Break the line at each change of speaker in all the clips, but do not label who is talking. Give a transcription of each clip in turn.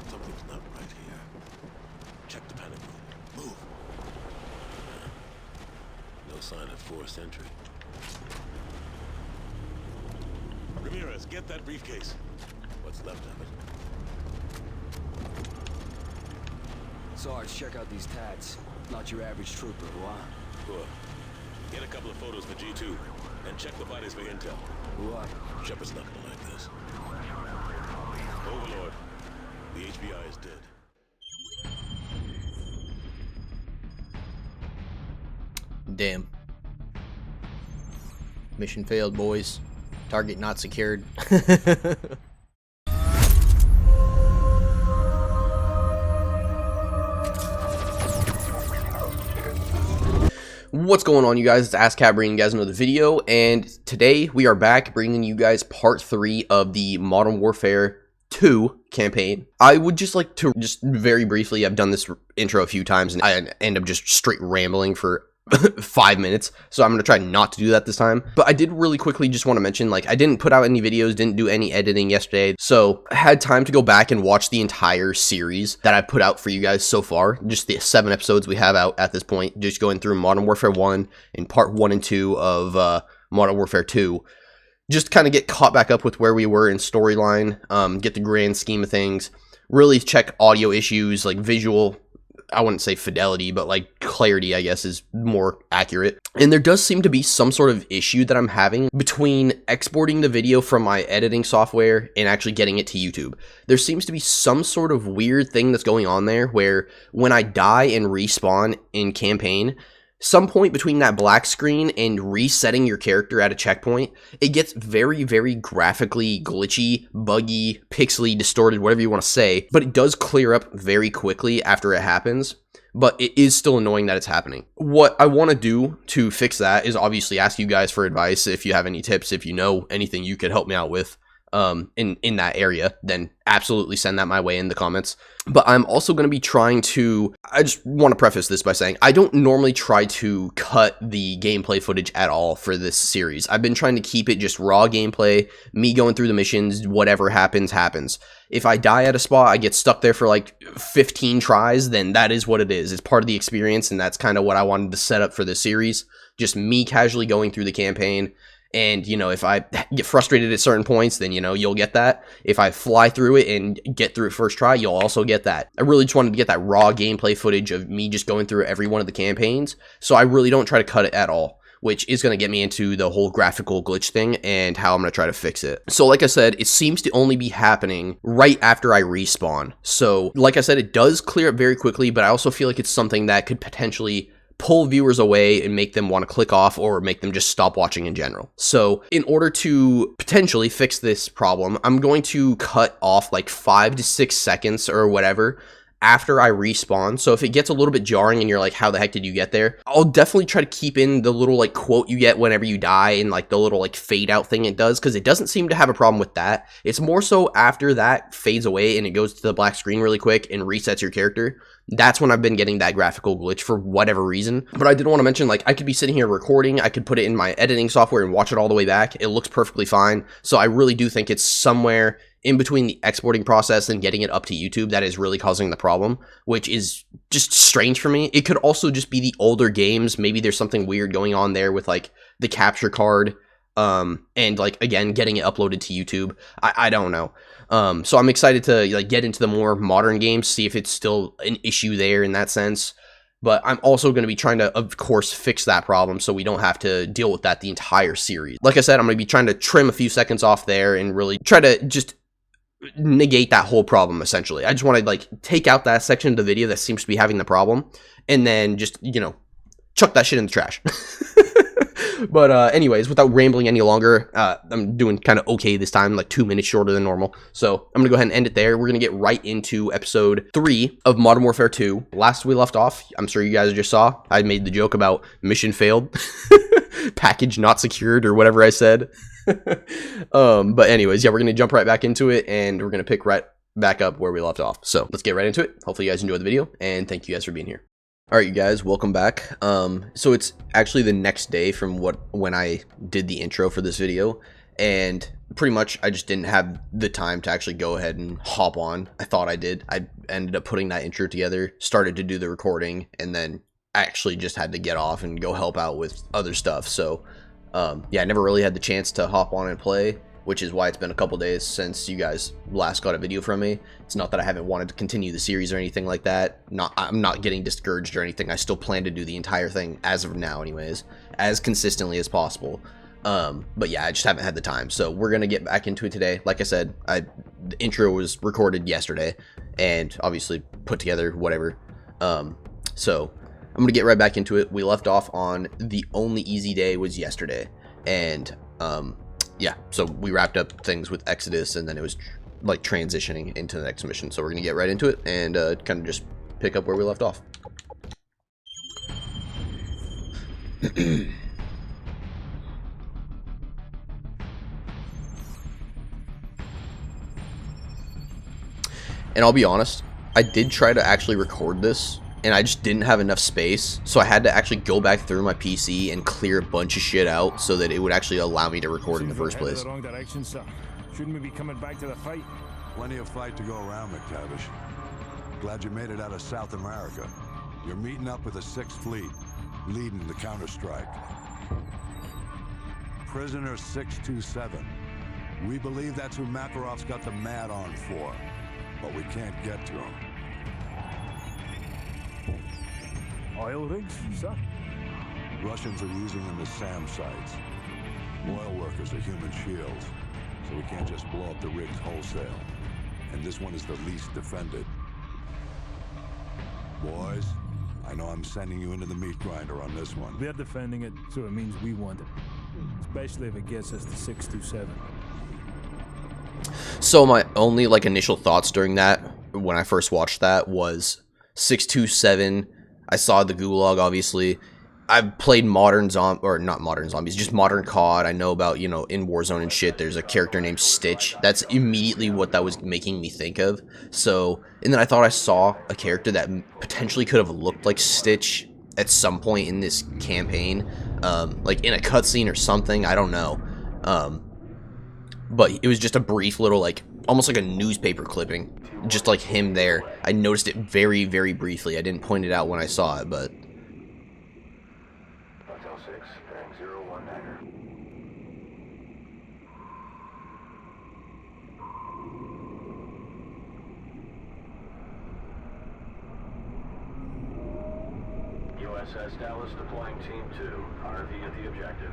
Something's not right here. Check the panic room. Move. No sign of forced entry. Ramirez, get that briefcase. What's left of it?
Sarge, check out these tats. Not your average trooper, huh?
Cool. Get a couple of photos for G2, and check the bodies for intel.
What?
Shepard's not gonna like this. Overlord, the HBI is dead.
Damn. Mission failed, boys. Target not secured. What's going on, you guys? It's AskCat bringing you guys another video, and today we are back bringing you guys part 3 of the Modern Warfare 2 campaign. I would just like to very briefly, I've done this intro a few times and I end up just straight rambling for 5 minutes, so I'm going to try not to do that this time. But I did really quickly just want to mention, like, I didn't put out any videos, didn't do any editing yesterday, so I had time to go back and watch the entire series that I put out for you guys so far, just the 7 episodes we have out at this point, just going through Modern Warfare 1 and part 1 and 2 of Modern Warfare 2. Just kind of get caught back up with where we were in storyline, get the grand scheme of things, really check audio issues, like visual, I wouldn't say fidelity, but like clarity, I guess, is more accurate. And there does seem to be some sort of issue that I'm having between exporting the video from my editing software and actually getting it to YouTube. There seems to be some sort of weird thing that's going on there where when I die and respawn in campaign, some point between that black screen and resetting your character at a checkpoint, it gets very, very graphically glitchy, buggy, pixely, distorted, whatever you want to say, but it does clear up very quickly after it happens, but it is still annoying that it's happening. What I want to do to fix that is obviously ask you guys for advice. If you have any tips, if you know anything you could help me out with in that area, then absolutely send that my way in the comments. But I'm also going to be trying to, I just want to preface this by saying I don't normally try to cut the gameplay footage at all for this series. I've been trying to keep it just raw gameplay, me going through the missions, whatever happens, happens. If I die at a spot, I get stuck there for like 15 tries, then that is what it is. It's part of the experience, and that's kind of what I wanted to set up for this series. Just me casually going through the campaign. And, you know, if I get frustrated at certain points, then, you know, you'll get that. If I fly through it and get through it first try, you'll also get that. I really just wanted to get that raw gameplay footage of me just going through every one of the campaigns. So I really don't try to cut it at all, which is going to get me into the whole graphical glitch thing and how I'm going to try to fix it. So like I said, it seems to only be happening right after I respawn. So like I said, it does clear up very quickly, but I also feel like it's something that could potentially pull viewers away and make them want to click off or make them just stop watching in general. So in order to potentially fix this problem, I'm going to cut off like 5 to 6 seconds or whatever after I respawn. So if it gets a little bit jarring and you're like, how the heck did you get there? I'll definitely try to keep in the little like quote you get whenever you die and like the little like fade out thing it does, because it doesn't seem to have a problem with that. It's more so after that fades away and it goes to the black screen really quick and resets your character. That's when I've been getting that graphical glitch for whatever reason. But I did want to mention, like, I could be sitting here recording, I could put it in my editing software and watch it all the way back. It looks perfectly fine. So I really do think it's somewhere in between the exporting process and getting it up to YouTube that is really causing the problem, which is just strange for me. It could also just be the older games. Maybe there's something weird going on there with like the capture card and like, again, getting it uploaded to YouTube. I don't know. So I'm excited to like get into the more modern games, see if it's still an issue there in that sense. But I'm also going to be trying to, of course, fix that problem so we don't have to deal with that the entire series. Like I said, I'm going to be trying to trim a few seconds off there and really try to just negate that whole problem, essentially. I just want to like take out that section of the video that seems to be having the problem and then just, you know, chuck that shit in the trash. But anyways, without rambling any longer, I'm doing kind of okay this time, like 2 minutes shorter than normal. So I'm going to go ahead and end it there. We're going to get right into episode 3 of Modern Warfare 2. Last we left off, I'm sure you guys just saw, I made the joke about mission failed, package not secured, or whatever I said. But anyways, yeah, we're going to jump right back into it, and we're going to pick right back up where we left off. So let's get right into it. Hopefully you guys enjoyed the video, and thank you guys for being here. Alright, you guys, welcome back. So it's actually the next day from when I did the intro for this video, and pretty much I just didn't have the time to actually go ahead and hop on. I thought I did. I ended up putting that intro together, started to do the recording, and then actually just had to get off and go help out with other stuff. So yeah, I never really had the chance to hop on and play, which is why it's been a couple days since you guys last got a video from me. It's not that I haven't wanted to continue the series or anything like that. I'm not getting discouraged or anything. I still plan to do the entire thing as of now anyways, as consistently as possible. But yeah, I just haven't had the time. So we're gonna get back into it today. Like I said, the intro was recorded yesterday and obviously put together, whatever. So I'm gonna get right back into it. We left off on the only easy day was yesterday, and yeah, so we wrapped up things with Exodus, and then it was like transitioning into the next mission. So we're gonna get right into it and kind of just pick up where we left off. And I'll be honest, I did try to actually record this, and I just didn't have enough space, so I had to actually go back through my PC and clear a bunch of shit out so that it would actually allow me to record in the first place.
Wrong direction, sir. Shouldn't we be coming back to the fight?
Plenty of fight to go around, McTavish. Glad you made it out of South America. You're meeting up with the 6th Fleet, leading the counter-strike. Prisoner 627. We believe that's who Makarov's got the mad on for, but we can't get to him.
Oil rigs, sir?
Russians are using them as SAM sites. Oil workers are human shields, so we can't just blow up the rigs wholesale. And this one is the least defended. Boys, I know I'm sending you into the meat grinder on this one.
We're defending it, so it means we want it. Especially if it gets us to 627.
So my only like initial thoughts during that, when I first watched that, was 627. I saw the Gulag, obviously. I've played not modern zombies, just modern COD. I know about, you know, in Warzone and shit, there's a character named Stitch. That's immediately what that was making me think of. So, and then I thought I saw a character that potentially could have looked like Stitch at some point in this campaign, like in a cutscene or something. I don't know. But it was just a brief little, like, almost like a newspaper clipping, just like him there. I noticed it very, very briefly. I didn't point it out when I saw it, but...
Hotel 6, bearing 019er. USS Dallas deploying Team 2, RV at the objective.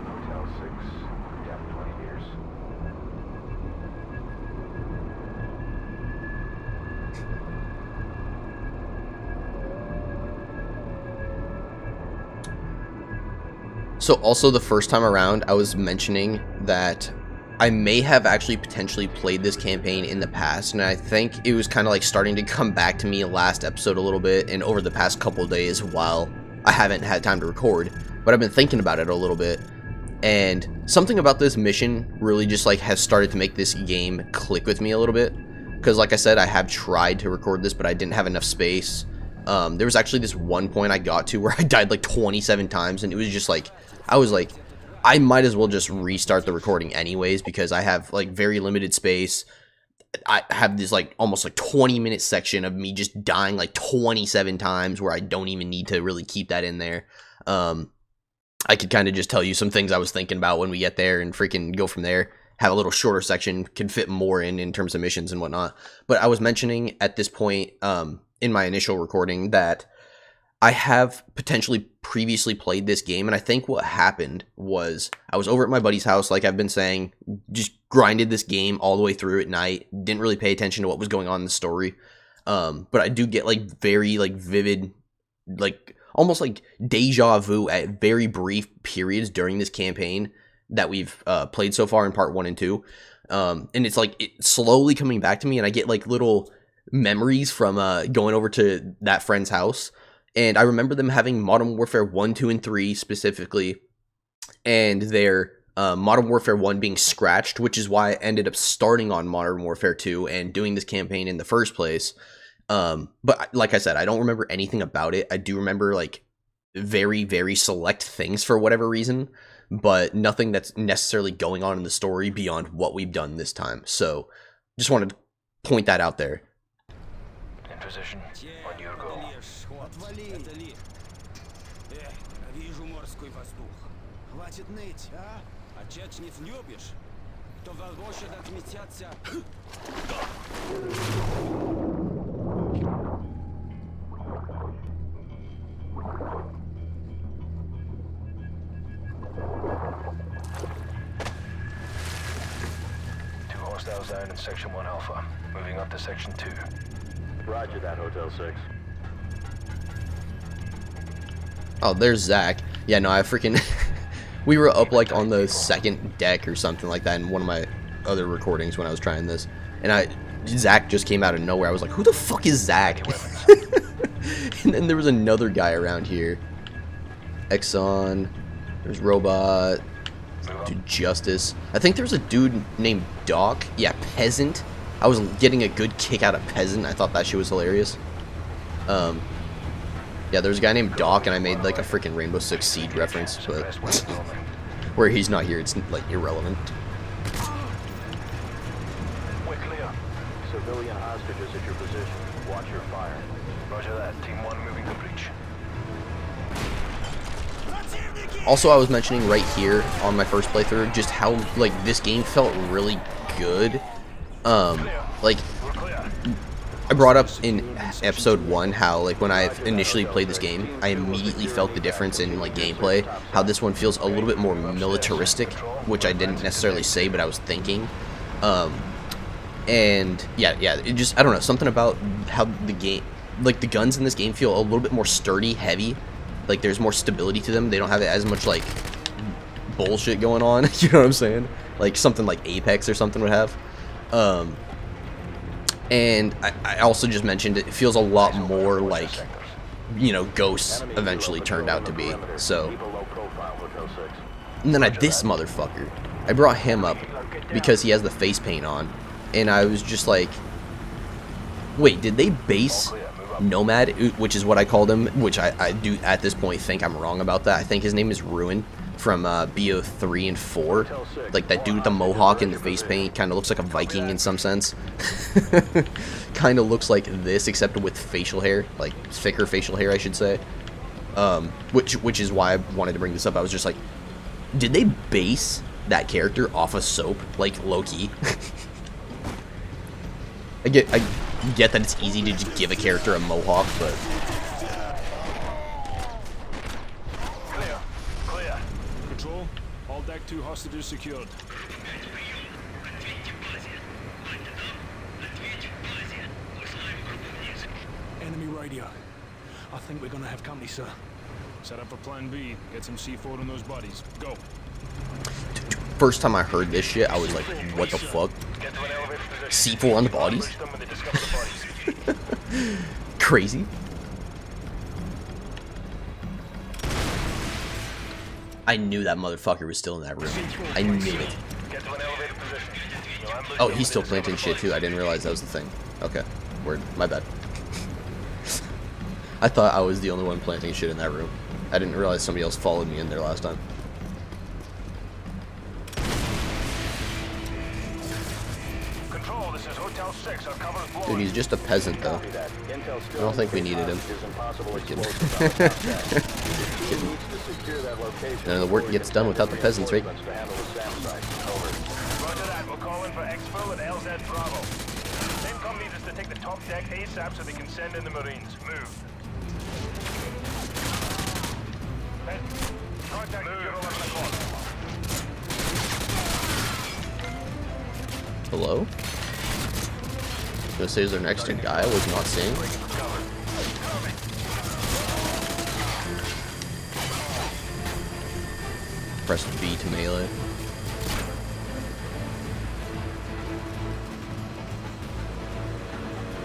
Hotel 6, depth 20 meters.
So also the first time around, I was mentioning that I may have actually potentially played this campaign in the past, and I think it was kind of like starting to come back to me last episode a little bit and over the past couple of days while I haven't had time to record, but I've been thinking about it a little bit, and something about this mission really just like has started to make this game click with me a little bit, because like I said, I have tried to record this, but I didn't have enough space. There was actually this one point I got to where I died like 27 times, and it was just like, I was like, I might as well just restart the recording anyways, because I have like very limited space. I have this like almost like 20-minute section of me just dying like 27 times where I don't even need to really keep that in there. I could kind of just tell you some things I was thinking about when we get there and freaking go from there. Have a little shorter section, can fit more in terms of missions and whatnot. But I was mentioning at this point in my initial recording that I have potentially previously played this game, and I think what happened was I was over at my buddy's house, like I've been saying, just grinded this game all the way through at night, didn't really pay attention to what was going on in the story, but I do get like very like vivid, like almost like deja vu at very brief periods during this campaign that we've played so far in part 1 and 2, and it's like it's slowly coming back to me, and I get like little memories from going over to that friend's house. And I remember them having Modern Warfare 1, 2, and 3 specifically, and their Modern Warfare 1 being scratched, which is why I ended up starting on Modern Warfare 2 and doing this campaign in the first place. But like I said, I don't remember anything about it. I do remember like very, very select things for whatever reason, but nothing that's necessarily going on in the story beyond what we've done this time. So just wanted to point that out there.
In position, on your go.
Вижу морской воздух. Хватит ныть, а? Отечниц любишь? То волгощет отметятся.
2 hostiles down in Section 1 Alpha. Moving up to Section 2. Roger that, Hotel 6.
Oh, there's Zach. Yeah, no, I freaking... we were up, like, on the second deck or something like that in one of my other recordings when I was trying this. And Zach just came out of nowhere. I was like, who the fuck is Zach? And then there was another guy around here. Exxon. There's Robot. Dude, Justice. I think there's a dude named Doc. Yeah, Peasant. I was getting a good kick out of Peasant. I thought that shit was hilarious. Yeah, there's a guy named Doc, and I made like a freaking Rainbow Six Siege reference, but where he's not here, it's like irrelevant.
We're clear. Civilian hostages at your position. Watch your fire. Roger that. Team 1 moving to breach.
Also, I was mentioning right here on my first playthrough just how like this game felt really good. Like I brought up in episode 1 how like when I initially played this game, I immediately felt the difference in like gameplay. How this one feels a little bit more militaristic, which I didn't necessarily say, but I was thinking. And yeah, it just, I don't know, something about how the game, like the guns in this game feel a little bit more sturdy, heavy. Like there's more stability to them. They don't have as much like bullshit going on. You know what I'm saying? Like something like Apex or something would have. And I also just mentioned it feels a lot more like, you know, Ghosts eventually turned out to be. So, and then this motherfucker, I brought him up because he has the face paint on, and I was just like, wait, did they base Nomad, which is what I called him, which I do at this point think I'm wrong about that. I think his name is Ruin from BO3 and 4. Like that dude with the mohawk and the face paint kind of looks like a Viking in some sense. Kind of looks like this, except with facial hair, like thicker facial hair, I should say. Which is why I wanted to bring this up. I was just like, did they base that character off of Soap, like low-key? I get that it's easy to just give a character a mohawk, but
Clear.
Control, all deck 2 hostages secured. Enemy radio. I think we're gonna have company, sir. Set up for plan B. Get some C4 on those bodies. Go.
first time I heard this shit, I was like, what the fuck? C4 on the bodies? Crazy. I knew that motherfucker was still in that room. I knew it. Oh, he's still planting shit too. I didn't realize that was the thing. Okay. Word. My bad. I thought I was the only one planting shit in that room. I didn't realize somebody else followed me in there last time.
Control, this is Hotel 6. Our cover is blowing.
Dude, he's just a peasant though. I don't think we needed him. None of the work gets done without the peasants, right?
Roger that. We'll call in for Exfil and LZ Bravo. CENTCOM needs us to take the top deck ASAP so they can send in the Marines. Move. Contact at 11 o'clock.
Hello? Gonna say is there next to guy I was not seeing. Press B to melee.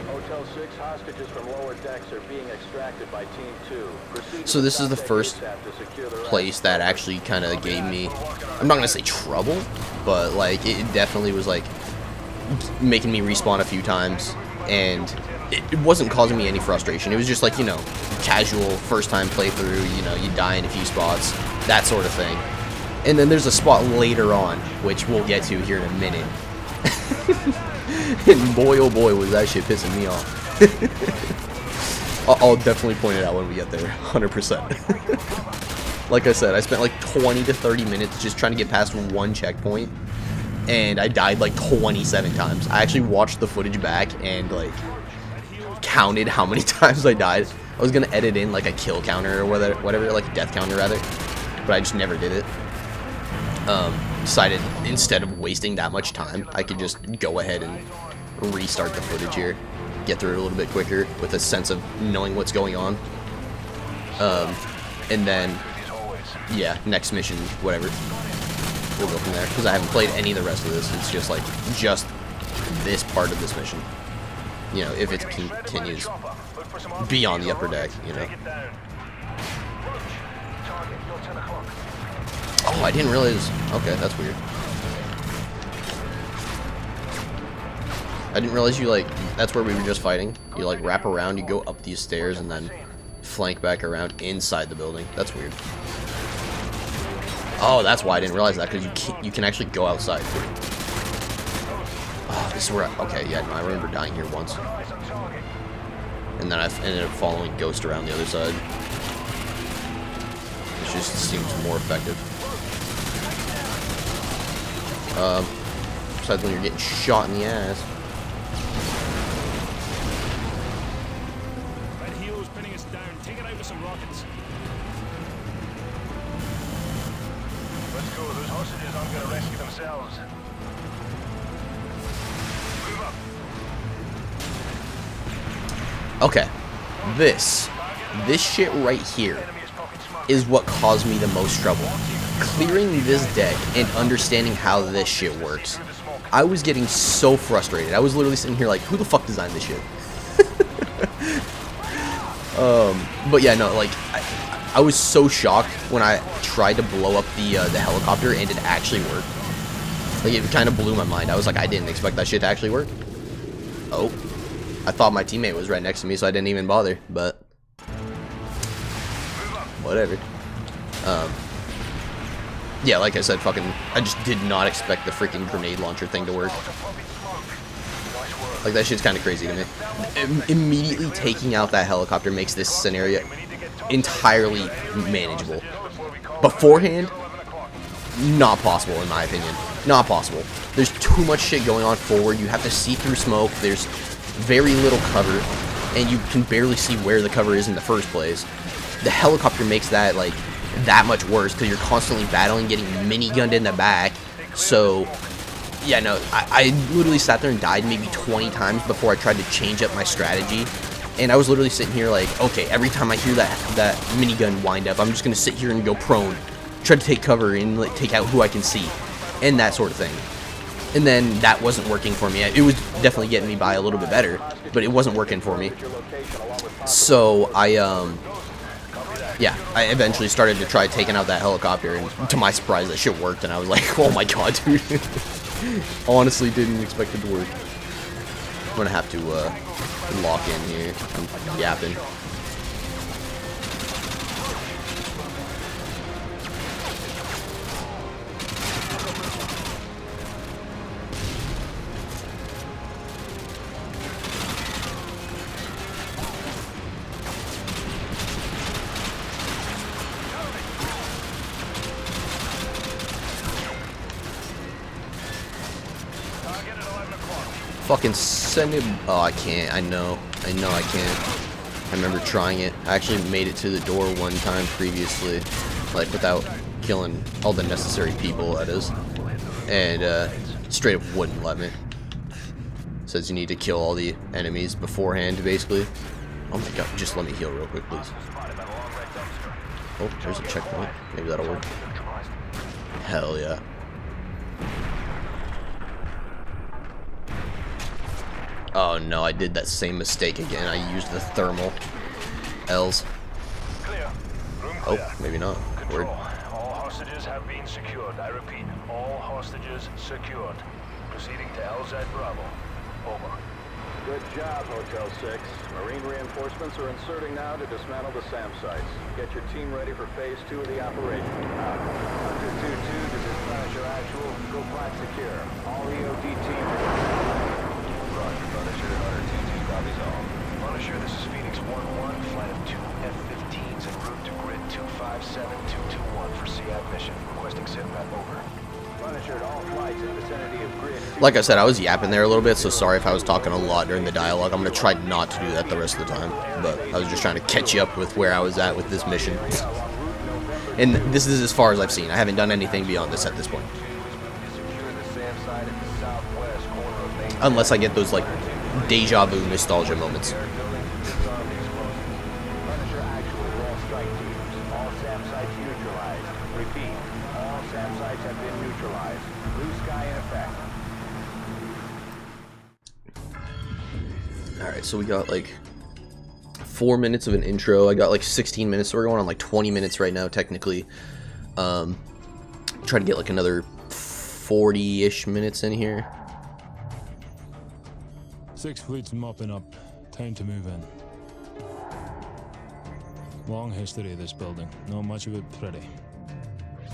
Hotel 6 hostages from lower decks are being extracted by Team 2. Proceed
So this is the
to
first
ASAP to secure the rest.
place that actually kind of gave me, I'm not gonna say trouble, but like it definitely was like making me respawn a few times, and it wasn't causing me any frustration. It was just like, you know, casual first time playthrough, you know, you die in a few spots, that sort of thing. And then there's a spot later on, which we'll get to here in a minute. And boy, oh boy, was that shit pissing me off. I'll definitely point it out when we get there, 100%. Like I said, I spent like 20 to 30 minutes just trying to get past one checkpoint, and I died like 27 times. I actually watched the footage back and like counted how many times I died. I was gonna edit in like a kill counter or whatever, like a death counter rather, but I just never did it. Decided instead of wasting that much time, I could just go ahead and restart the footage here, get through it a little bit quicker with a sense of knowing what's going on. And then, yeah, next mission, whatever, we'll go from there, because I haven't played any of the rest of this. It's just like, just this part of this mission, you know, if it continues beyond the upper deck, you know. Oh, I didn't realize. Okay, that's weird. I didn't realize you, like, that's where we were just fighting. You, like, wrap around, you go up these stairs, and then flank back around inside the building. That's weird. Oh, that's why I didn't realize that, because you can actually go outside. Oh, this is where okay, yeah, no, I remember dying here once. And then I ended up following Ghost around the other side. Which just seems more effective. Besides when you're getting shot in the ass.
That helo's pinning us down. Take it out with some rockets.
Let's go. Those hostages aren't going to rescue themselves. Move up.
Okay. This shit right here is what caused me the most trouble. Clearing this deck and understanding how this shit works. I was getting so frustrated. I was literally sitting here like, who the fuck designed this shit? But yeah, no, like, I was so shocked when I tried to blow up the helicopter and it actually worked. Like, it kind of blew my mind. I was like, I didn't expect that shit to actually work. Oh. I thought my teammate was right next to me, so I didn't even bother, but whatever. Yeah, like I said, I just did not expect the freaking grenade launcher thing to work. Like, that shit's kind of crazy to me. Immediately taking out that helicopter makes this scenario entirely manageable. Beforehand, not possible in my opinion. Not possible. There's too much shit going on forward. You have to see through smoke. There's very little cover, and you can barely see where the cover is in the first place. The helicopter makes that, like, that much worse, because you're constantly battling, getting minigunned in the back. So, yeah, no, I literally sat there and died maybe 20 times before I tried to change up my strategy. And I was literally sitting here like, okay, every time I hear that minigun wind up, I'm just going to sit here and go prone, try to take cover and, like, take out who I can see, and that sort of thing. And then that wasn't working for me. It was definitely getting me by a little bit better, but it wasn't working for me. So yeah, I eventually started to try taking out that helicopter, and to my surprise, that shit worked, and I was like, oh my god, dude. Honestly, didn't expect it to work. I'm gonna have to lock in here. I'm yapping. Fucking send it. Oh, I can't. I know I can't. I remember trying it. I actually made it to the door one time previously, like, without killing all the necessary people, that is. And straight up wouldn't let me. Says you need to kill all the enemies beforehand, basically. Oh my god, just let me heal real quick, please. Oh, there's a checkpoint. Maybe that'll work. Hell yeah. Oh no, I did that same mistake again. I used the thermal L's. Oh, maybe not. Word.
All hostages have been secured. I repeat, all hostages secured. Proceeding to LZ Bravo. Over. Good job, Hotel 6. Marine reinforcements are inserting now to dismantle the SAM sites. Get your team ready for phase 2 of the operation. Hunter 2-2 to dispatch your actual. Go flat secure. All EOD team. Roger, Punisher. Hunter 2-2 copies all. Punisher, this is Phoenix 1-1. Flight of 2 F-15s en route to grid 257221 for CAD mission. Requesting sitrep over. Punisher, all flights in vicinity of grid.
Like I said, I was yapping there a little bit, so sorry if I was talking a lot during the dialogue. I'm going to try not to do that the rest of the time, but I was just trying to catch you up with where I was at with this mission. And this is as far as I've seen. I haven't done anything beyond this at this point. Unless I get those, like, deja vu nostalgia moments. Alright, so we got like 4 minutes of an intro. I got like 16 minutes, so we're going on like 20 minutes right now, technically. Try to get like another 40-ish minutes in here.
6 fleets mopping up. Time to move in. Long history of this building. Not much of it pretty.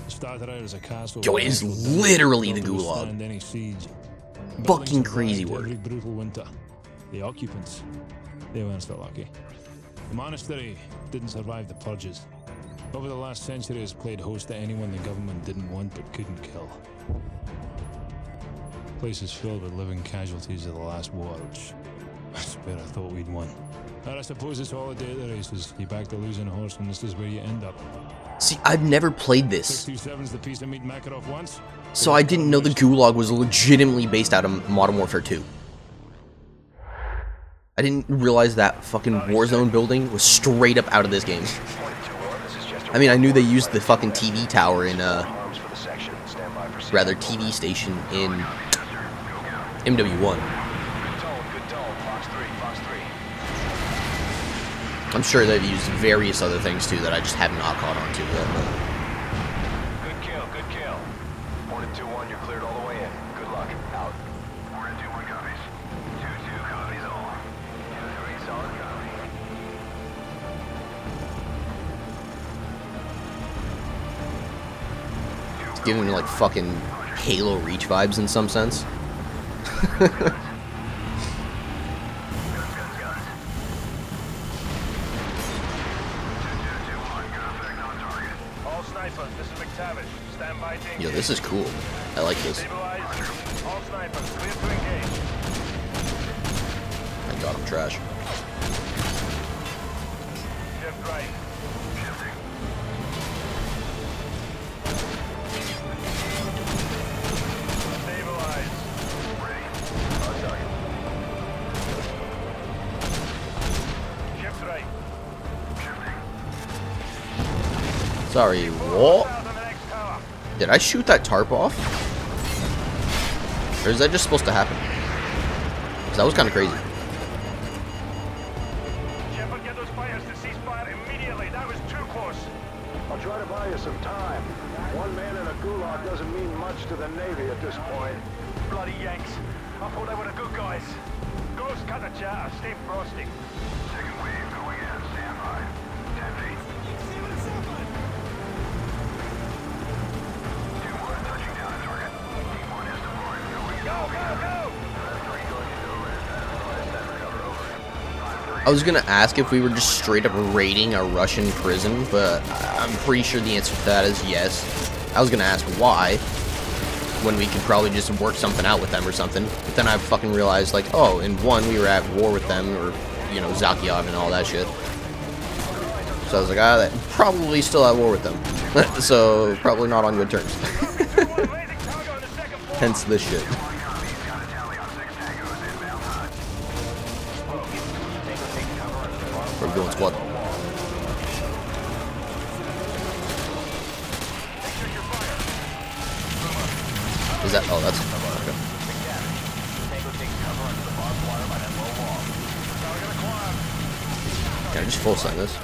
Started out as a castle.
Yo, it is literally the Gulag.
Any siege.
Fucking crazy work.
Every brutal winter. The occupants, they weren't so lucky. The monastery didn't survive the purges. Over the last century, it's played host to anyone the government didn't want but couldn't kill. The place is filled with living casualties of the last war, which I swear I thought we'd won. But I suppose it's all a day of the races. You back the losing horse, and this is where you end up.
See, I've never played this,
627's the piece of meat Makarov once.
so I didn't know the Gulag was legitimately based out of Modern Warfare 2. I didn't realize that fucking Warzone building was straight up out of this game. I mean, I knew they used the fucking TV tower in, rather TV station in MW1. I'm sure they've used various other things too that I just have not caught on to yet.
Good kill, good kill. Hornet 2-1, you're cleared all the way in. Good luck. Out. Hornet 2-1 copies. 2-2 copies all. 2-3 solid copy.
It's giving me like fucking Halo Reach vibes in some sense. Yo, this is cool. I like this. My god, I'm trash. Sorry, what? Did I shoot that tarp off? Or is that just supposed to happen? Because that was kind of crazy.
Shepard, get those fires to cease fire immediately. That was too close. I'll try to buy you some time. One man in a gulag doesn't mean much to the Navy at this point. Bloody Yanks. I thought they were the good guys. Ghost, cut the chatter. Stay frosty. Second wave going in. Stand by. 10 feet.
I was gonna ask if we were just straight up raiding a Russian prison, but I'm pretty sure the answer to that is yes. I was gonna ask why, when we could probably just work something out with them or something. But then I fucking realized, like, oh, in one, we were at war with them, or, you know, Zakyev and all that shit. So I was like, ah, that probably still at war with them. So, probably not on good terms. Hence this shit. We're going squad. Is that? Oh, that's. Okay. Can I just full send this?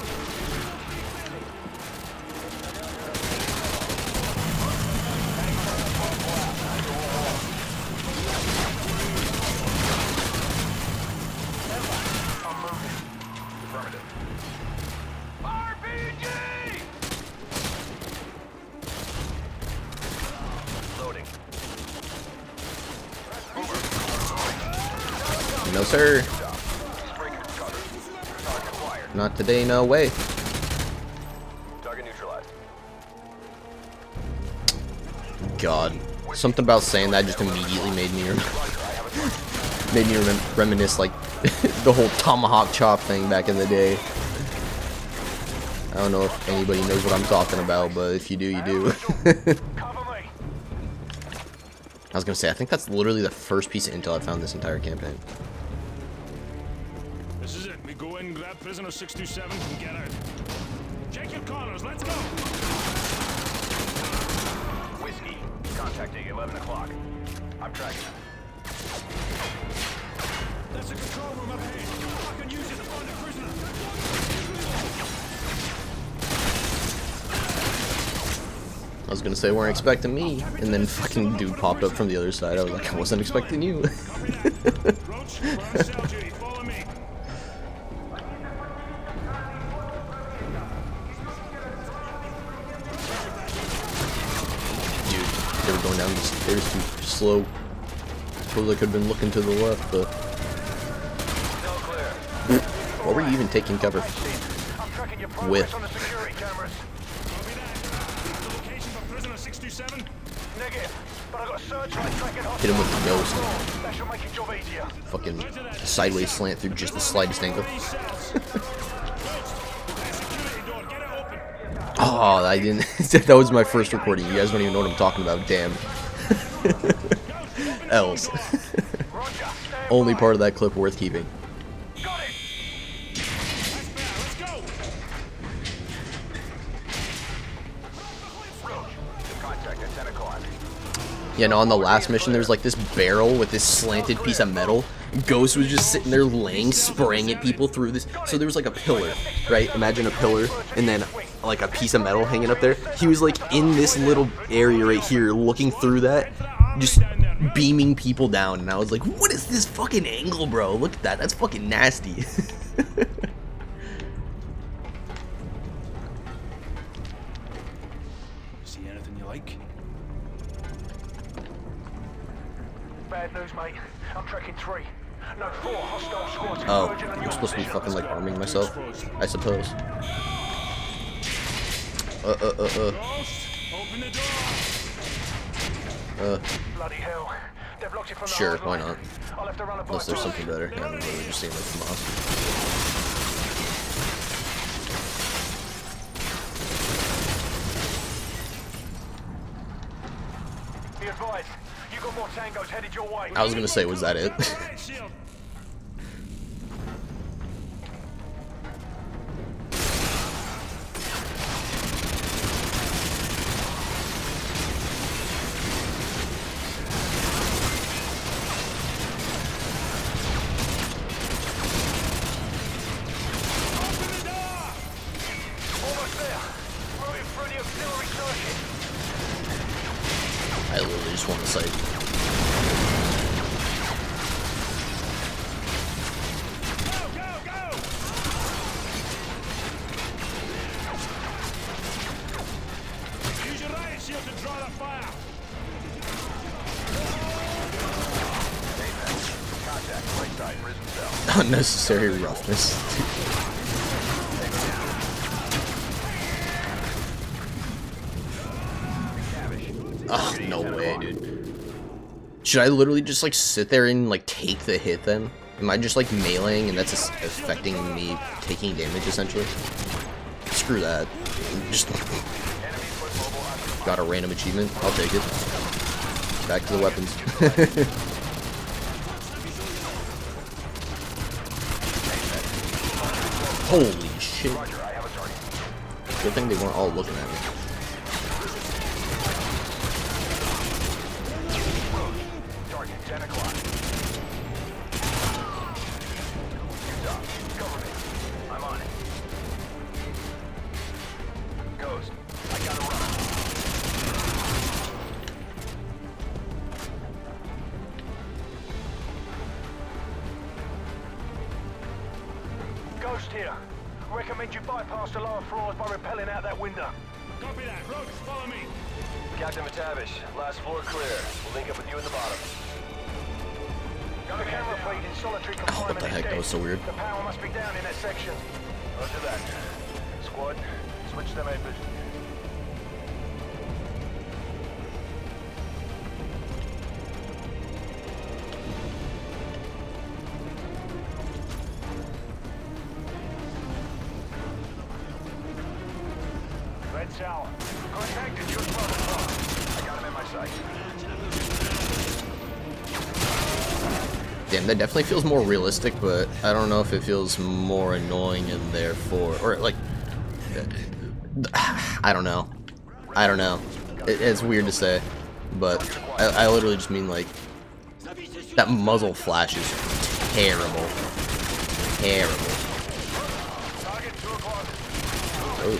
No, sir. Not today, no way.
Target neutralized.
God. Something about saying that just immediately made me reminisce like the whole tomahawk chop thing back in the day. I don't know if anybody knows what I'm talking about, but if you do, you do. I was gonna say, I think that's literally the first piece of intel I found this entire campaign.
This is it. We go in, grab prisoner 627, and get out. Check your corners. Let's go.
Whiskey, contacting 11 o'clock. I'm tracking it.
That's a control room up ahead. I can use it to find a prisoner.
I was gonna say, weren't expecting me, and then fucking dude popped up from the other side. I was like, I wasn't expecting you.
Roach, we're on cell duty. Follow me.
Dude, they were going down the stairs too slow. Suppose I could have been looking to the left, but... What were you even taking cover with? Hit him with the ghost. Fucking sideways slant through just the slightest angle. Oh, I didn't. That was my first recording. You guys don't even know what I'm talking about. Damn. L's. Only part of that clip worth keeping. Yeah, no, on the last mission, there's like this barrel with this slanted piece of metal. Ghost was just sitting there laying, spraying at people through this. So there was like a pillar, right? Imagine a pillar, and then like a piece of metal hanging up there. He was like in this little area right here, looking through that, just beaming people down. And I was like, what is this fucking angle, bro? Look at that. That's fucking nasty.
See anything you like?
Bad news, mate. I'm tracking 3. No, 4 hostile squads.
Oh, I'm supposed to be fucking like arming myself, I suppose.
Open the door.
Bloody hell. They've blocked it from the
Sure,
hard
why
line.
not?
I'll have to run a
Unless there's
bypass.
something better. Yeah, I don't know, we're just seeing like the mob.
Be advised, you got more tangos headed your way.
I was gonna say, was that it?
Almost there. Moving through the auxiliary circuit.
I literally just want to say.
Use your riot shield to draw the fire.
Contact, right side, prison cell.
Unnecessary roughness. Oh, no way, dude. Should I literally just like sit there and like take the hit then? Am I just like meleeing and that's affecting me taking damage essentially? Screw that. Just got a random achievement. I'll take it. Back to the weapons. Holy shit. Good thing they weren't all looking at me.
Target 10 o'clock. Cover me. I'm on it. Ghost, I gotta run. Ghost here. Recommend you bypass the lower floors by rappelling out that window.
Copy that. Roach, follow me.
Captain McTavish, last floor clear. We'll link up with you in the bottom. The camera feed in solitary
Oh,
confinement
what the
is
heck?
dead.
That was so weird.
The power must be down in that section. Roger that. Squad, switch to night vision. Red tower. Contacted you as well as far. I got him in my sight.
Damn, that definitely feels more realistic, but I don't know if it feels more annoying and therefore, or like, I don't know. I don't know. It's weird to say, but I literally just mean like, that muzzle flash is terrible. Terrible.
Target 2 o'clock.
Oh.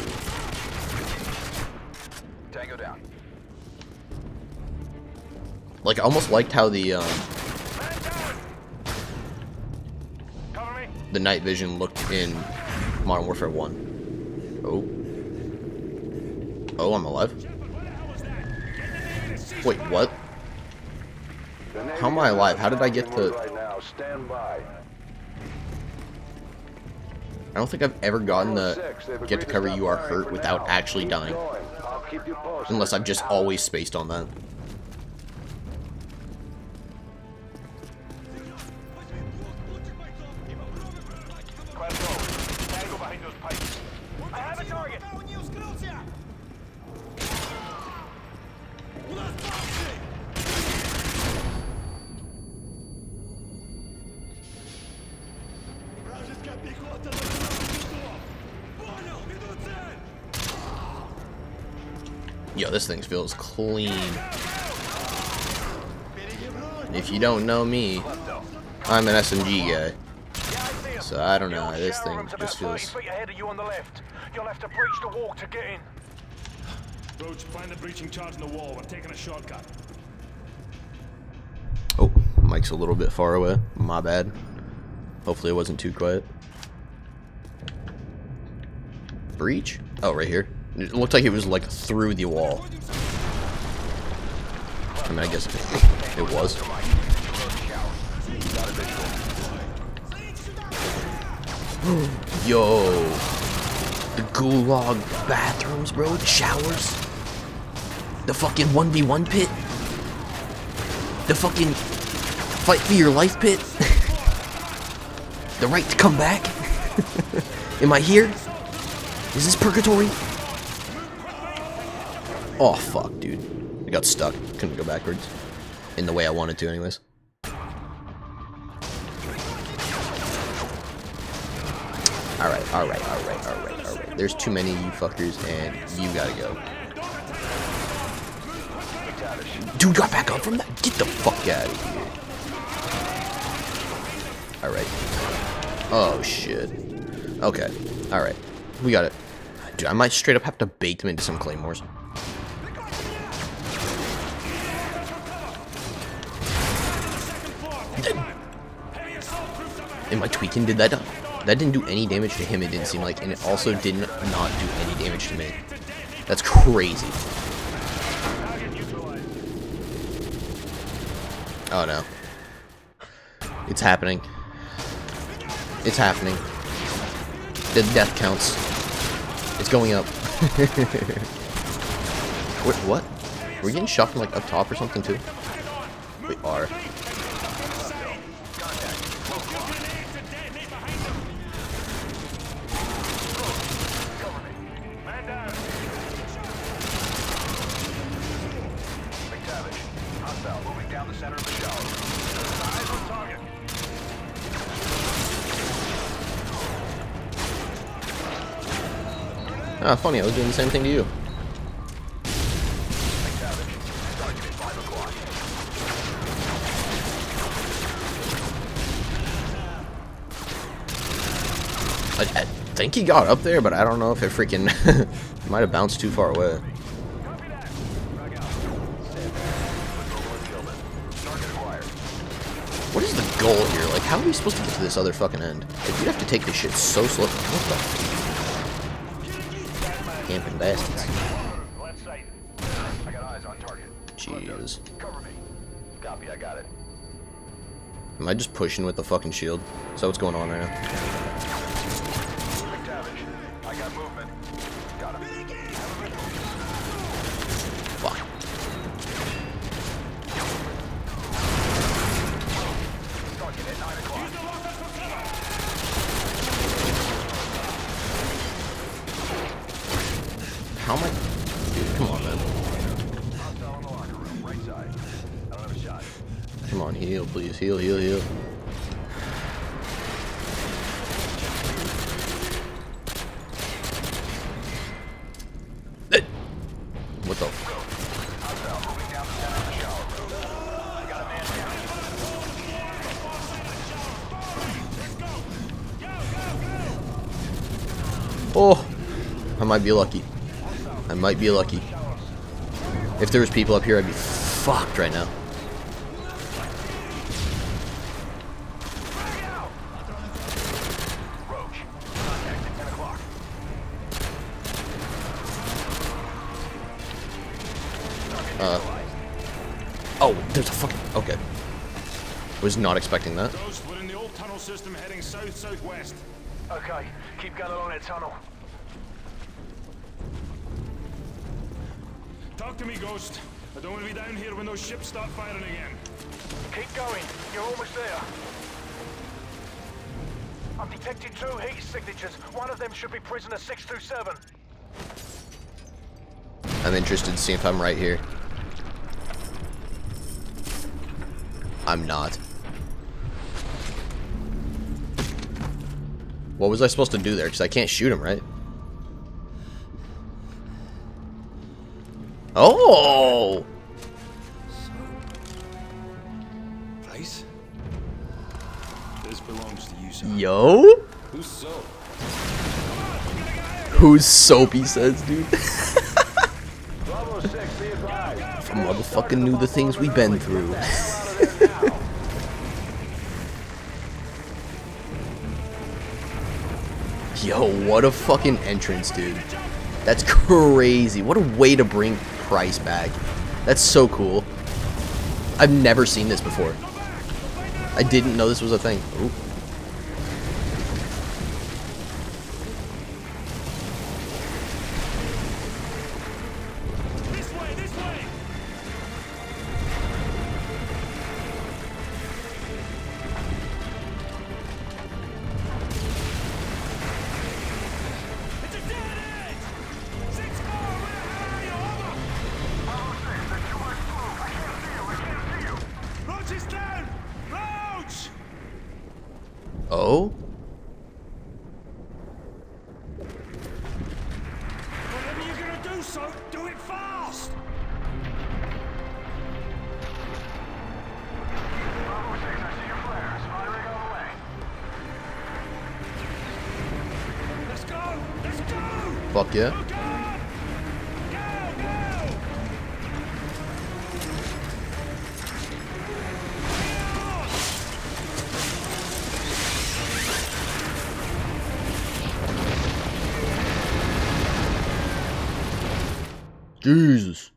Tango down.
Like, I almost liked how the night vision looked in Modern Warfare 1. Oh. Oh, I'm alive. Wait, what? How am I alive? How did I get the...
Right now, stand by.
I don't think I've ever gotten the get to cover you are hurt without actually dying.
I'll keep you posted.
Unless I've just always spaced on that.
Tango behind those pipes. I have a target.
Yo, this thing feels clean. If you don't know me, I'm an SMG guy. So I don't know, this thing just feels...
feet ahead of you on the left. You'll have to breach the wall to get in.
Roach, find the breaching charge in the wall. We're taking a shortcut.
Oh, mic's a little bit far away. My bad. Hopefully it wasn't too quiet. Breach? Oh, right here. It looked like it was like through the wall. I mean, I guess it was. Yo, the gulag bathrooms, bro. The showers. The fucking 1v1 pit. The fucking fight for your life pit. The right to come back. Am I here? Is this purgatory? Oh, fuck, dude. I got stuck. Couldn't go backwards. In the way I wanted to, anyways. Alright. There's too many of you fuckers, and you gotta go. Dude got back up from that? Get the fuck out of here. Alright. Oh, shit. Okay. Alright. We got it. Dude, I might straight up have to bait them into some claymores. Am I tweaking? Did that didn't do any damage to him, it didn't seem like, and it also did not do any damage to me. That's crazy. Oh no. It's happening. It's happening. The death counts. It's going up. Wait, what? We're getting shot from like up top or something too? We are. Ah, funny, I was doing the same thing to you. I think he got up there, but I don't know if it freaking might have bounced too far away. What is the goal here? Like, how are we supposed to get to this other fucking end? Like, you'd have to take this shit so slow. What the? Camping bastards.
I got eyes on target.
Jeez.
Cover me. Copy, I got it.
Am I just pushing with the fucking shield? Is that what's going on right now?
I got movement. Got him.
Fuck.
Target at 9 o'clock.
How am I? Dude, come on, man.
Hostile in the locker room, right side. I don't have a shot.
Come on, heal, please. Heal, heal, heal. What the?
Hostile moving down the center of the shower room. I got a man down.
Oh, I might be lucky. I might be lucky. If there was people up here, I'd be fucked right now.
Roach. Contact at 10 o'clock.
Oh, there's a fucking. Okay. Was not expecting that.
Ghost, we're in the old tunnel system heading south-southwest.
Okay, keep going along that tunnel.
Talk to me, Ghost. I don't want to be down here when those ships start firing again.
Keep going. You're almost there. I've detected 2 heat signatures. One of them should be prisoner 627.
I'm interested to see if I'm right here. I'm not. What was I supposed to do there? Because I can't shoot him, right? Oh!
Place?
This belongs to you, sir.
Yo?
Who's so?
Who's soap, he says, dude.
Bravo 6, be advised.
If I motherfucking knew the things we've been through. Yo, what a fucking entrance, dude. That's crazy. What a way to bring Price back. That's so cool. I've never seen this before. I didn't know this was a thing. Ooh.
This way, this way! It's a dead end! 6-4, where the hell are you? Over! Roach is down! Roach!
Oh?
Whatever you're gonna do, so do it fast!
Bravo 6, I see your flares. Firing on the way.
Let's go! Let's go!
Fuck yeah.
Go, go! Go, go!
Jesus.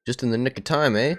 Just in the nick of time, eh?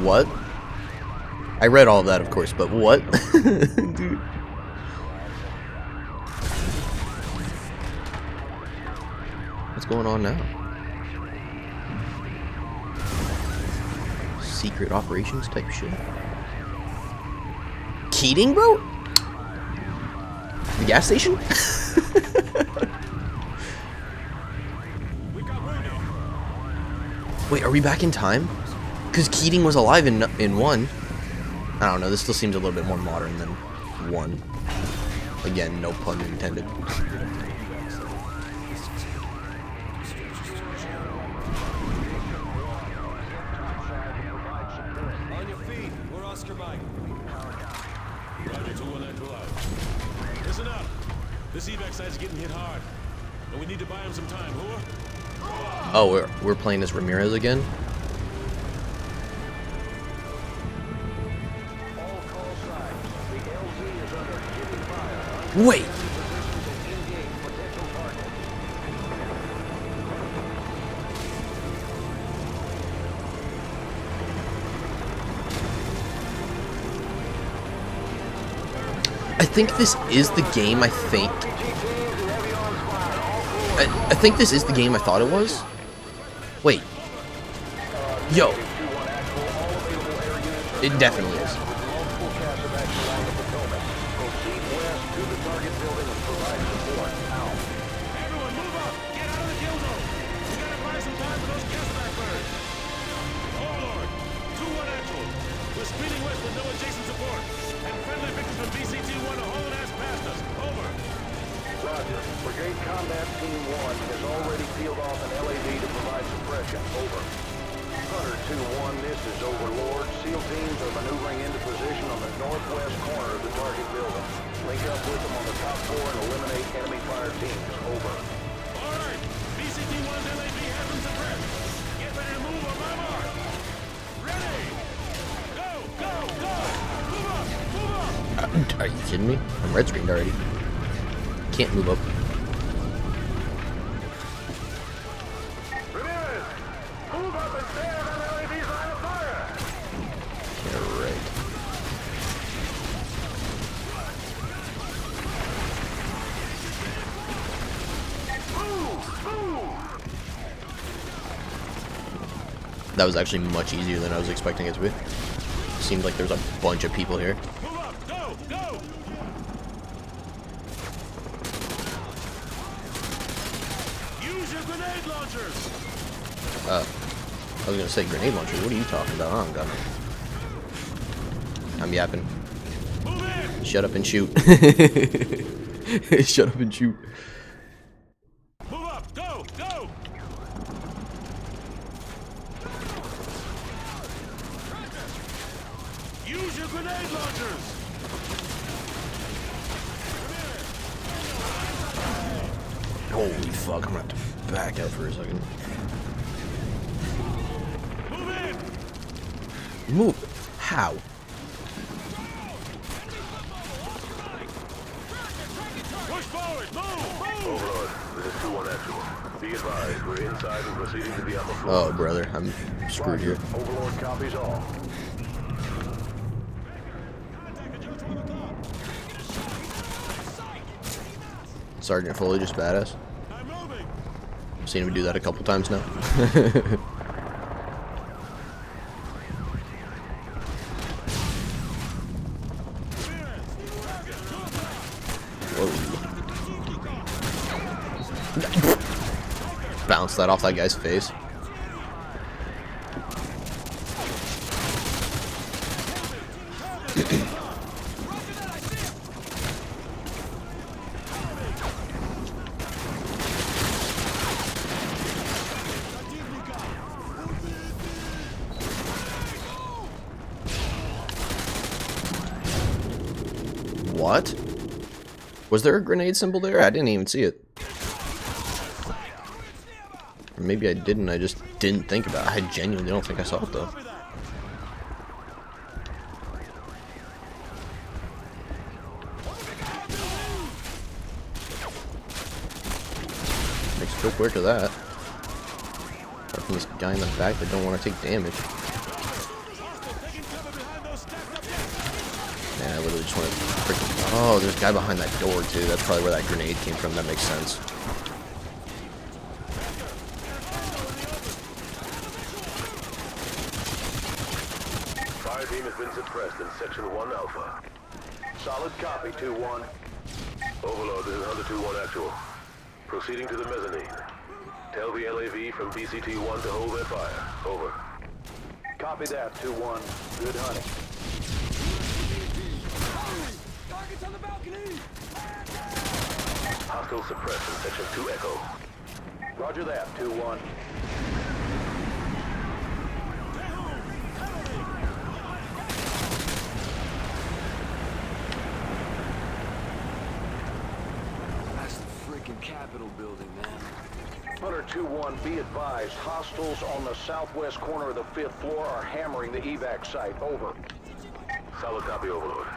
What? I read all of that, of course, but what? Dude. What's going on now? Secret operations type shit. Keating, bro? The gas station? Wait, are we back in time? Because Keating was alive in 1. I don't know, this still seems a little bit more modern than 1. Again, no pun intended.
On your feet. We're Oscar Mike.
Roger, 2-1 actual out. Listen up. This evac site's getting hit hard. And we need to buy him some time, Hua.
Oh, we're playing as Ramirez again?
All call signs. The LZ is under heavy fire.
Wait!
Engage potential target.
I think this is the game I think... I think this is the game I thought it was. Wait. Yo. It definitely is.
Everyone, move up! Get out of the kill zone! We gotta buy some time for those Casabac birds! Overlord, 2-1 actual. We're speeding west with no adjacent support. And friendly victims from BCT-1 are hauling ass past us. Over.
Roger. Brigade Combat Team 1 has already peeled off an LAV to provide suppression. Over. Hunter 2-1, this is Overlord. SEAL teams are maneuvering into position on the northwest corner of the target building. Link up with them on the top floor and eliminate enemy fire teams. Over.
All right. BCT-1's LAV has them suppressed. Get ready to move on my mark. Ready. Go, go, go! Move up, move up!
Are you kidding me? I'm red screened already. Can't move up.
Ramirez! Move up and stand on LAV's line of fire!
Yeah, right. That was actually much easier than I was expecting it to be. Seemed like there's a bunch of people here.
Move up, go, go! Use your grenade launchers!
I was gonna say grenade launchers. What are you talking about? I don't got none. I'm yapping.
Move in!
Shut up and shoot. Shut up and shoot.
Move up, go, go! Use your grenade launchers!
Holy fuck, I'm gonna have to back out for a second.
Move in!
Move? How?
Push forward, move, move!
Overlord, this is 2-1 actual. Be advised, we're inside and proceeding to the upper floor.
Oh, brother, I'm screwed here.
Overlord copies all.
Sergeant Foley just badass.
I'm moving!
I've seen him do that a couple times now. Whoa. Bounce that off that guy's face. What? Was there a grenade symbol there? I didn't even see it. Or maybe I didn't, I just didn't think about it. I genuinely don't think I saw it though. Makes quick work of that. Apart from this guy in the back that don't want to take damage. Man, I literally just want to freaking... Oh, there's a guy behind that door, too. That's probably where that grenade came from. That makes sense.
Fire team has been suppressed in Section 1 Alpha. Solid copy, 2-1. Overlord, this is Hunter 2-1 actual. Proceeding to the mezzanine. Tell the LAV from BCT-1 to hold their fire. Over. Copy that, 2-1. Good hunting. Hostile suppressed in Section 2 Echo. Roger that, 2-1.
That's the freaking Capitol building, man.
Hunter 2-1, be advised, hostiles on the southwest corner of the 5th floor are hammering the evac site. Over. Solid copy, Overlord.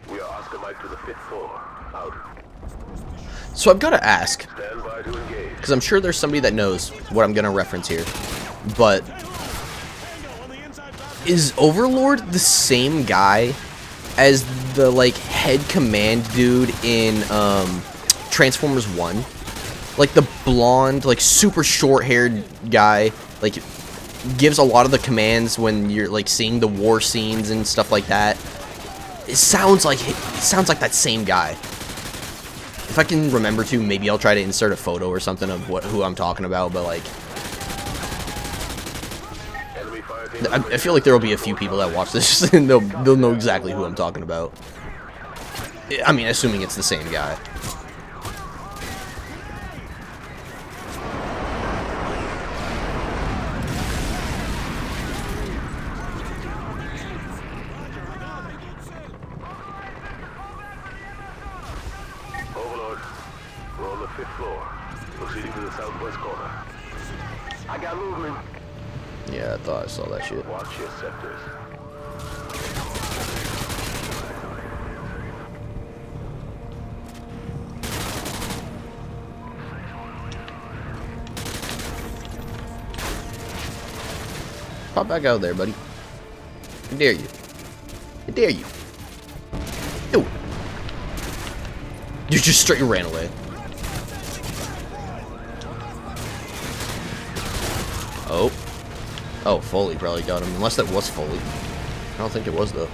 We are Oscar Mike to the 5th floor. Out.
So I've got to ask,
Stand by to engage.
because I'm sure there's somebody that knows what I'm going to reference here, but is Overlord the same guy as the, like, head command dude in Transformers 1? Like, the blonde, like, super short-haired guy, like, gives a lot of the commands when you're, like, seeing the war scenes and stuff like that. It sounds like that same guy. If I can remember to, maybe I'll try to insert a photo or something of who I'm talking about, but, like, I feel like there will be a few people that watch this and they'll know exactly who I'm talking about. I mean, assuming it's the same guy.
Overlord, we're on the 5th floor. Proceeding to the southwest corner. I got movement.
Yeah, I thought I saw that shit.
Watch your sectors.
Pop back out there, buddy. I dare you. I dare you. Do it. You just straight ran away. Oh. Oh, Foley probably got him. Unless that was Foley. I don't think it was, though.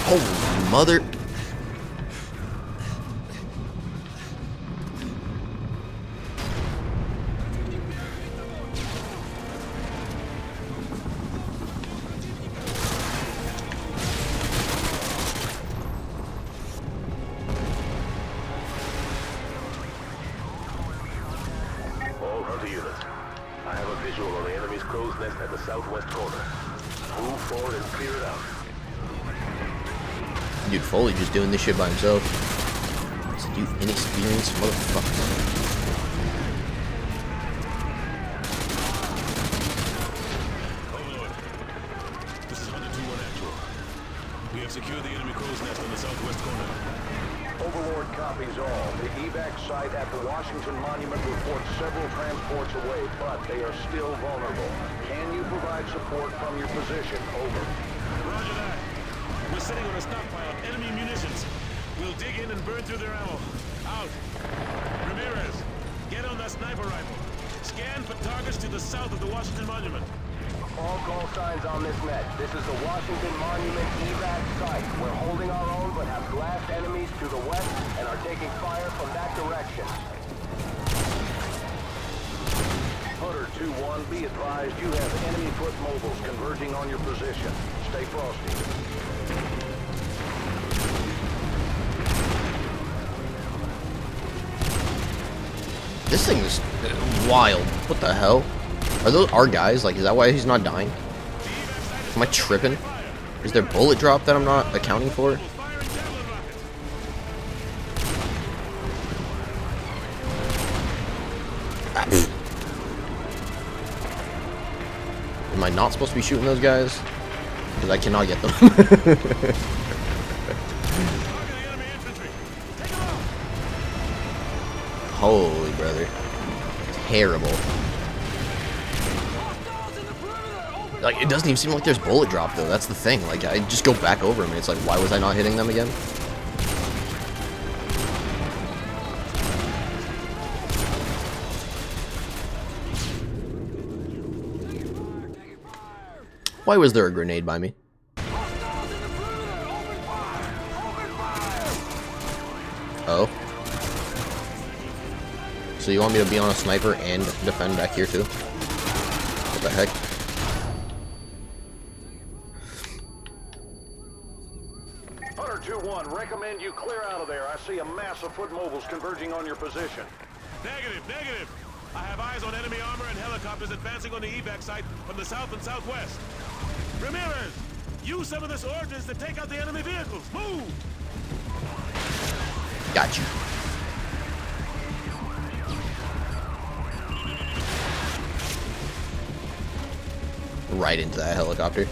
Holy mother.
I have a visual on the enemy's crow's nest at the southwest corner. Move forward and clear it out.
Dude, Foley just doing this shit by himself. It's you inexperienced motherfucker.
This is Hunter 2-1 actual. We have secured the enemy crow's nest on the southwest corner.
Overlord copies all. The evac site at the Washington Monument reports several transports away, but they are still vulnerable. Can you provide support from your position? Over.
Roger that. We're sitting on a stockpile of enemy munitions. We'll dig in and burn through their ammo. Out. Ramirez, get on that sniper rifle. Scan for targets to the south of the Washington Monument.
All call signs on this net. This is the Washington Monument evac site. We're holding our own, but have glassed enemies to the west and are taking fire from that direction. Hunter 2-1, be advised you have enemy foot mobiles converging on your position. Stay frosty.
This thing is wild. What the hell? Are those our guys? Like, is that why he's not dying? Am I tripping? Is there bullet drop that I'm not accounting for? Am I not supposed to be shooting those guys? Because I cannot get them. Holy brother. Terrible. Like, it doesn't even seem like there's bullet drop, though. That's the thing. Like, I just go back over them, and it's like, why was I not hitting them again? Why was there a grenade by me? Oh. So you want me to be on a sniper and defend back here, too? What the heck?
recommend you clear out of there. I see a mass of foot mobiles converging on your position.
Negative, negative. I have eyes on enemy armor and helicopters advancing on the evac site from the south and southwest. Ramirez, use some of this ordnance to take out the enemy vehicles. Move!
Got you. Right into that helicopter.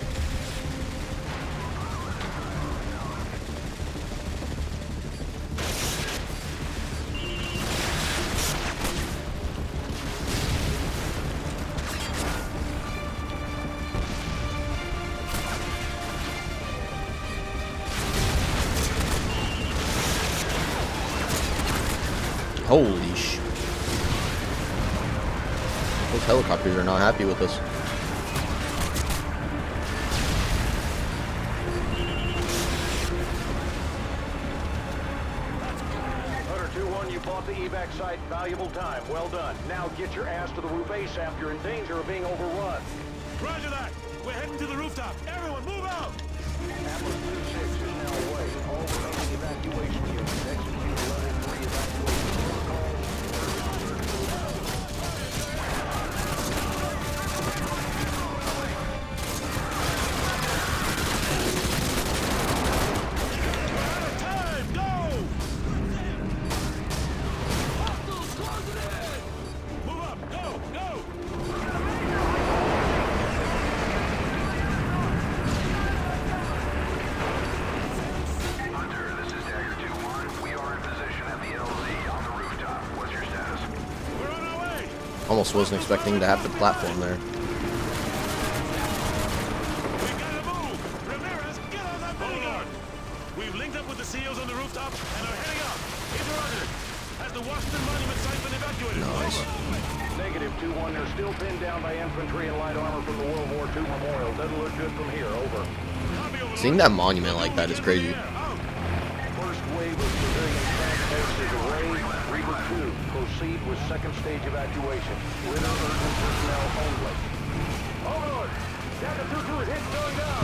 Holy sh! Those helicopters are not happy with us.
You bought the evac site in valuable time. Well done. Now get your ass to the roof ASAP. You're in danger of being overrun.
Roger that. We're heading to the rooftop. Everyone, move out!
Atlas 2-6 is now away. All remaining evacuation units execute level 3 evacuation protocols.
Almost wasn't expecting to have the platform there.
We gotta move! Ramirez, get on that bodyguard! We've linked up with the CEOs on the rooftop and are heading up. Interrogative. Has the Washington Monument site been evacuated?
Nice.
Negative 2-1. They're still pinned down by infantry and light armor from the World War II memorial. Doesn't look good from here. Over.
Seeing that monument like that is crazy.
First wave of civilian transports is away. Reaver 2, proceed with second stage evacuation. With urgent personnel only. Overlord! Delta 2-2 is hit, going down!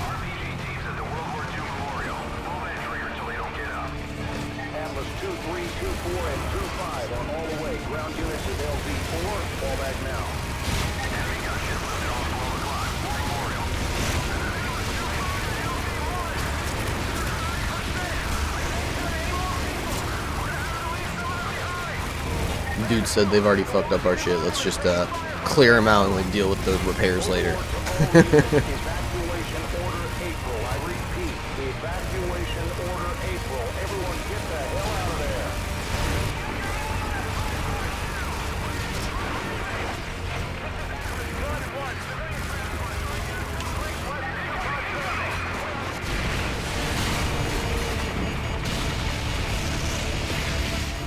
RPG teams at the World War II memorial. Move entry until they don't get up. Atlas 2-3, 2-4, and 2-5 are all the way. Ground units at LZ-4, fall back now. Enemy gunship lifted on 12 o'clock. Memorial.
Dude said they've already fucked up our shit. Let's just clear them out and like deal with the repairs later.
Evacuation order April. I repeat, evacuation order April. Everyone get the hell out of there.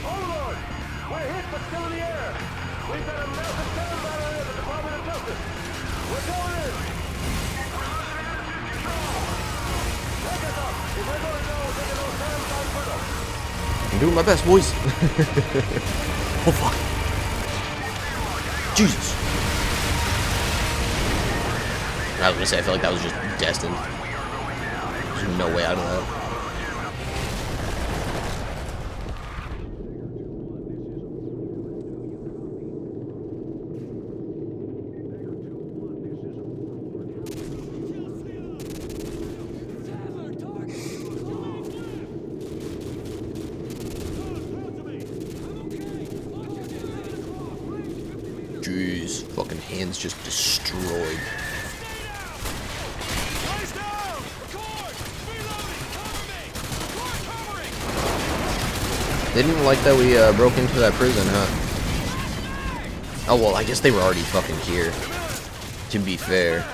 Overlord! We're hit but still in the air. We've got a massive sound battery at the Department of Justice. We're going in. Take us up. If we're going to go, take those sound sites with us.
I'm doing my best, boys. Oh fuck. Jesus. I was gonna say I feel like that was just destined. There's no way out of that. Jeez, fucking hands just destroyed. They didn't like that we broke into that prison, huh? Oh well, I guess they were already fucking here. To be fair.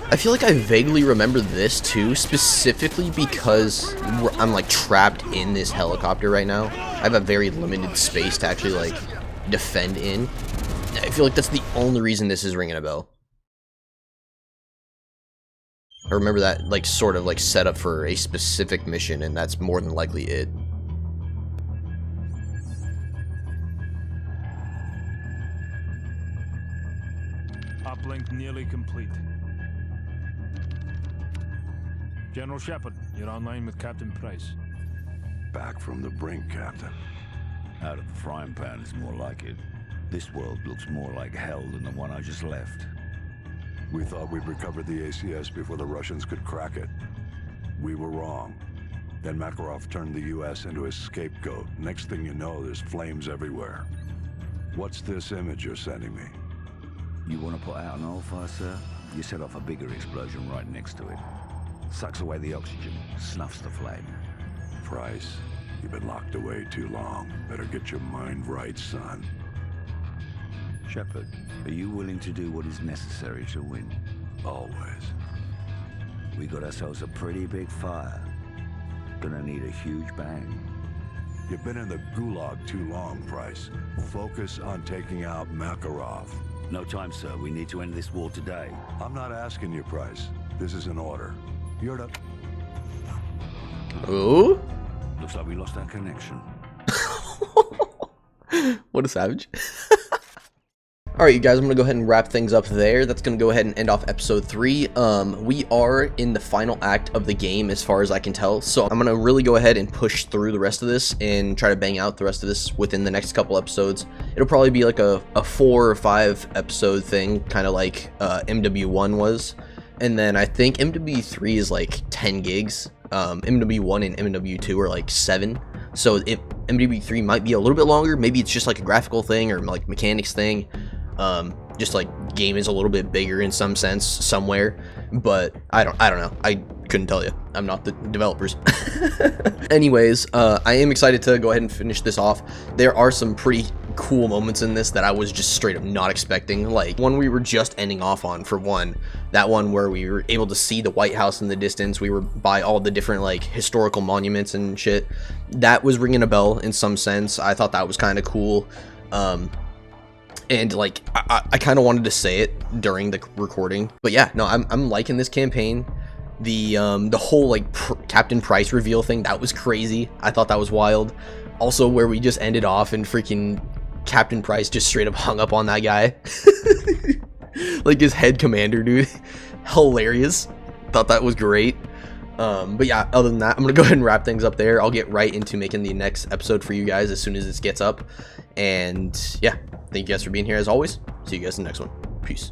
I feel like I vaguely remember this too, specifically because I'm like trapped in this helicopter right now. I have a very limited space to actually like defend in. I feel like that's the only reason this is ringing a bell. I remember that like sort of like set up for a specific mission, and that's more than likely it.
brink nearly complete. General Shepard, you're online with Captain Price.
Back from the brink, Captain.
Out of the frying pan is more like it. This world looks more like hell than the one I just left.
We thought we'd recovered the ACS before the Russians could crack it. We were wrong. Then Makarov turned the US into his scapegoat. Next thing you know, there's flames everywhere. What's this image you're sending me?
You want to put out an oil fire, sir? You set off a bigger explosion right next to it. Sucks away the oxygen, snuffs the flame.
Price, you've been locked away too long. Better get your mind right, son.
Shepard, are you willing to do what is necessary to win?
Always.
We got ourselves a pretty big fire. Gonna need a huge bang.
You've been in the gulag too long, Price. Focus on taking out Makarov.
No time, sir. We need to end this war today.
I'm not asking you, Price. This is an order. You're to...
Ooh.
Looks like we lost our connection.
What a savage. Alright, you guys, I'm going to go ahead and wrap things up there. That's going to go ahead and end off episode 3. We are in the final act of the game as far as I can tell. So I'm going to really go ahead and push through the rest of this and try to bang out the rest of this within the next couple episodes. It'll probably be like a 4 or 5 episode thing, kind of like MW1 was. And then I think MW3 is like 10 gigs. MW1 and MW2 are like 7. So if MW3 might be a little bit longer, maybe it's just like a graphical thing or like mechanics thing. Just like game is a little bit bigger in some sense somewhere, but I don't know. I couldn't tell you. I'm not the developers. Anyways, I am excited to go ahead and finish this off. There are some pretty cool moments in this that I was just straight up not expecting. Like one we were just ending off on, for one, that one where we were able to see the White House in the distance. We were by all the different like historical monuments and shit. That was ringing a bell in some sense. I thought that was kind of cool. And like I kind of wanted to say it during the recording, but yeah, no, I'm liking this campaign. The whole like Captain Price reveal thing, that was crazy. I thought that was wild. Also, where we just ended off and freaking Captain Price just straight up hung up on that guy, like his head commander, dude. Hilarious. Thought that was great. But yeah, other than that, I'm gonna go ahead and wrap things up there. I'll get right into making the next episode for you guys as soon as this gets up. And yeah, thank you guys for being here as always. See you guys in the next one. Peace.